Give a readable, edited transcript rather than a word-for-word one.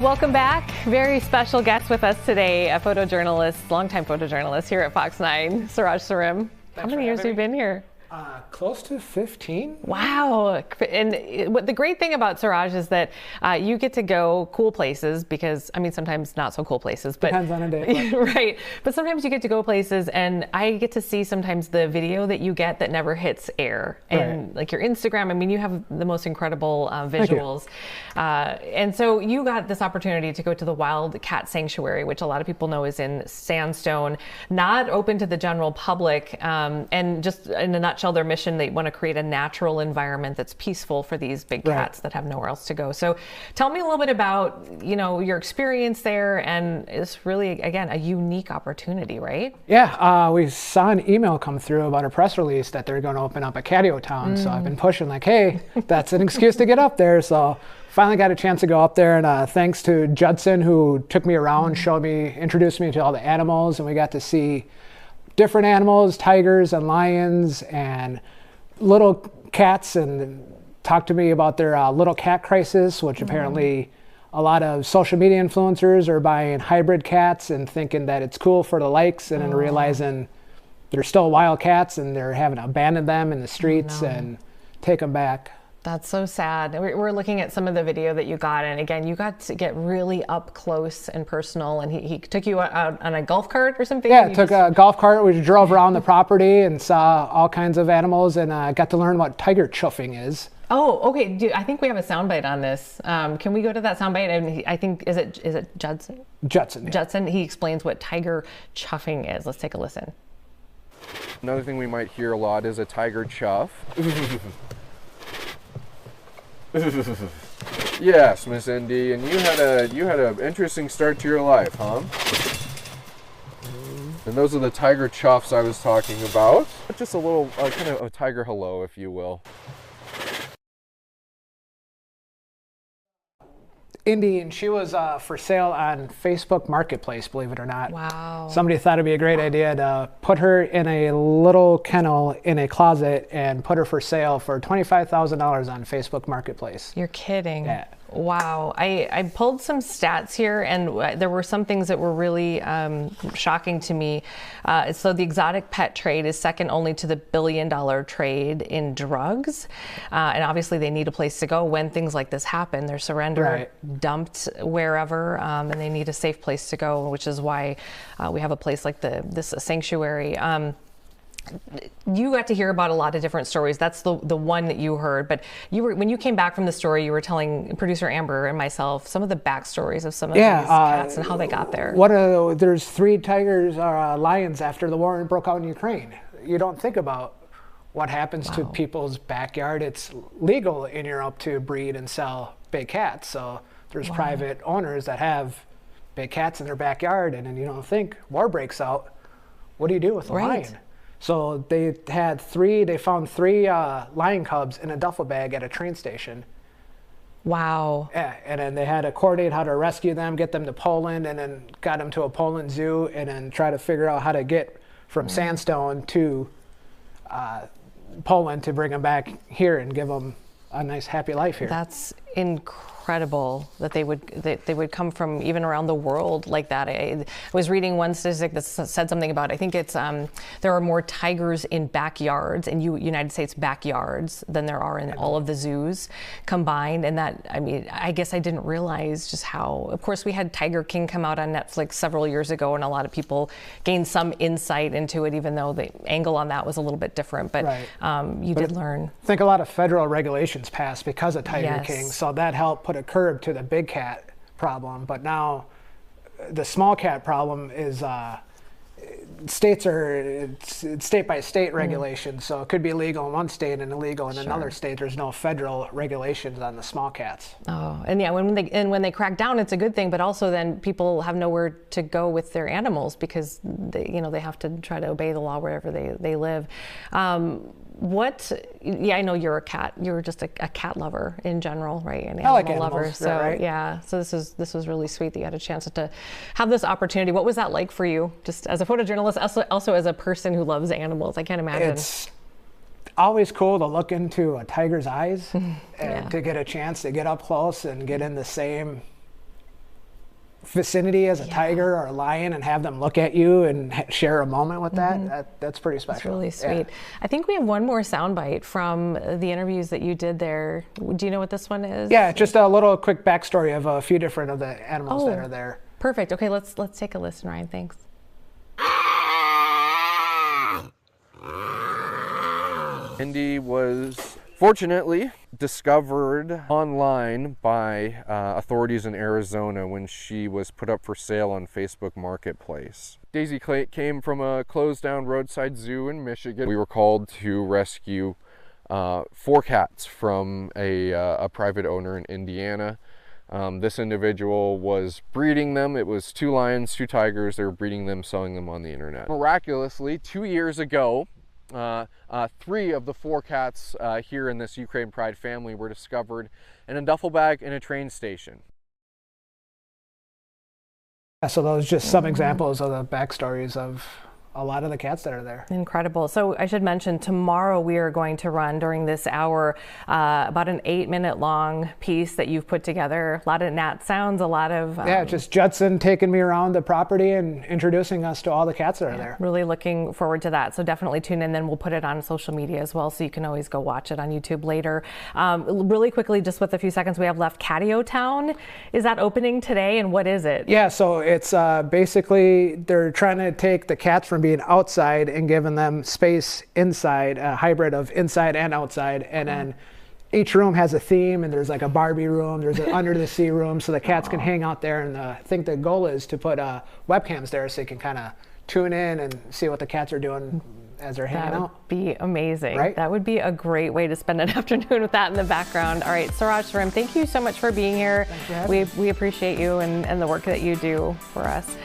Welcome back. Very special guest with us today, a photojournalist, longtime photojournalist here at Fox 9, Seraj Sarim. How many years have you been here? Close to 15. Wow. And what the great thing about Seraj is that you get to go cool places because, I mean, sometimes not so cool places. But, depends on a day. Right. But sometimes you get to go places and I get to see sometimes the video that you get that never hits air. And like your Instagram, I mean, you have the most incredible visuals. And so you got this opportunity to go to the Wildcat Sanctuary, which a lot of people know is in Sandstone, not open to the general public. And just in a nutshell, their mission, they want to create a natural environment that's peaceful for these big cats that have nowhere else to go. So tell me a little bit about, you know, your experience there, and it's really, again, a unique opportunity, right? Yeah, we saw an email come through about a press release that they're going to open up a catio town. So I've been pushing like, hey, that's an excuse to get up there. So finally got a chance to go up there, and thanks to Judson, who took me around, showed me, introduced me to all the animals, and we got to see different animals, tigers and lions and little cats, and talked to me about their little cat crisis, which apparently a lot of social media influencers are buying hybrid cats and thinking that it's cool for the likes, and then realizing they're still wild cats and they're having to abandon them in the streets and take them back. That's so sad. We're looking at some of the video that you got, and again, you got to get really up close and personal, and he took you out on a golf cart or something? Yeah, took a golf cart. We drove around the property and saw all kinds of animals, and got to learn what tiger chuffing is. Oh, okay. I think we have a soundbite on this. Can we go to that soundbite? And I think, is it Judson? Judson. Yeah. Judson, he explains what tiger chuffing is. Let's take a listen. Another thing we might hear a lot is a tiger chuff. Yes, Miss Indy, and you had an interesting start to your life, huh? And those are the tiger chuffs I was talking about. Just a little kind of a tiger hello, if you will. Indy, and she was for sale on Facebook Marketplace, believe it or not. Wow. Somebody thought it'd be a great idea to put her in a little kennel in a closet and put her for sale for $25,000 on Facebook Marketplace. You're kidding. Yeah. Wow. I pulled some stats here, and there were some things that were really shocking to me. So the exotic pet trade is second only to the billion-dollar trade in drugs. And obviously they need a place to go when things like this happen. They're surrendered, dumped wherever, and they need a safe place to go, which is why we have a place like this sanctuary. You got to hear about a lot of different stories. That's the one that you heard. But when you came back from the story, you were telling producer Amber and myself some of the backstories of some of these cats and how they got there. There's 3 tigers, lions after the war broke out in Ukraine. You don't think about what happens to people's backyard. It's legal in Europe to breed and sell big cats. So there's private owners that have big cats in their backyard, and then you don't think war breaks out. What do you do with a lion? So they found 3 lion cubs in a duffel bag at a train station. Wow. Yeah, and then they had to coordinate how to rescue them, get them to Poland, and then got them to a Poland zoo, and then try to figure out how to get from Sandstone to Poland to bring them back here and give them a nice happy life here. That's incredible that they would come from even around the world like that. I was reading one statistic that said something about, I think it's there are more tigers in backyards, in United States backyards, than there are in all of the zoos combined. And that, I mean, I guess I didn't realize just how, of course we had Tiger King come out on Netflix several years ago, and a lot of people gained some insight into it, even though the angle on that was a little bit different. But you did learn. I think a lot of federal regulations passed because of Tiger King, so that helped put a curb to the big cat problem. But now the small cat problem is it's state by state regulations, so it could be legal in one state and illegal in another state. There's no federal regulations on the small cats. Oh, and yeah, when they crack down, it's a good thing, but also then people have nowhere to go with their animals because they have to try to obey the law wherever they live. I know you're just a cat lover in general, right? An animal like lover. Animals, so right? Yeah, so this was really sweet that you had a chance to have this opportunity. What was that like for you, just as a photojournalist, also as a person who loves animals? I can't imagine. It's always cool to look into a tiger's eyes and to get a chance to get up close and get in the same vicinity as a tiger or a lion and have them look at you and share a moment with that's pretty special. It's really sweet. I think we have one more soundbite from the interviews that you did there. Do you know what this one is? Yeah, just a little quick backstory of a few different of the animals that are there. Perfect. Okay, let's take a listen, Ryan. Thanks. Indy was fortunately discovered online by authorities in Arizona when she was put up for sale on Facebook Marketplace. Daisy came from a closed down roadside zoo in Michigan. We were called to rescue 4 cats from a private owner in Indiana. This individual was breeding them. It was 2 lions, 2 tigers. They were breeding them, selling them on the internet. Miraculously, 2 years ago, 3 of the 4 cats here in this Ukraine Pride family were discovered in a duffel bag in a train station. So those are just some examples of the backstories of a lot of the cats that are there. Incredible. So I should mention, tomorrow we are going to run during this hour about an 8-minute long piece that you've put together. A lot of gnat sounds, a lot of... just Judson taking me around the property and introducing us to all the cats that are there. Really looking forward to that. So definitely tune in, then we'll put it on social media as well, so you can always go watch it on YouTube later. Really quickly, just with the few seconds we have left, Catio Town, is that opening today, and what is it? Yeah, so it's basically they're trying to take the cats from being outside and giving them space inside, a hybrid of inside and outside, and then each room has a theme, and there's like a Barbie room, there's an under the sea room, so the cats can hang out there, and I think the goal is to put webcams there so you can kind of tune in and see what the cats are doing as they're hanging out. That would be amazing. Right? That would be a great way to spend an afternoon with that in the background. All right, Seraj Sarim, thank you so much for being here. We appreciate you and the work that you do for us.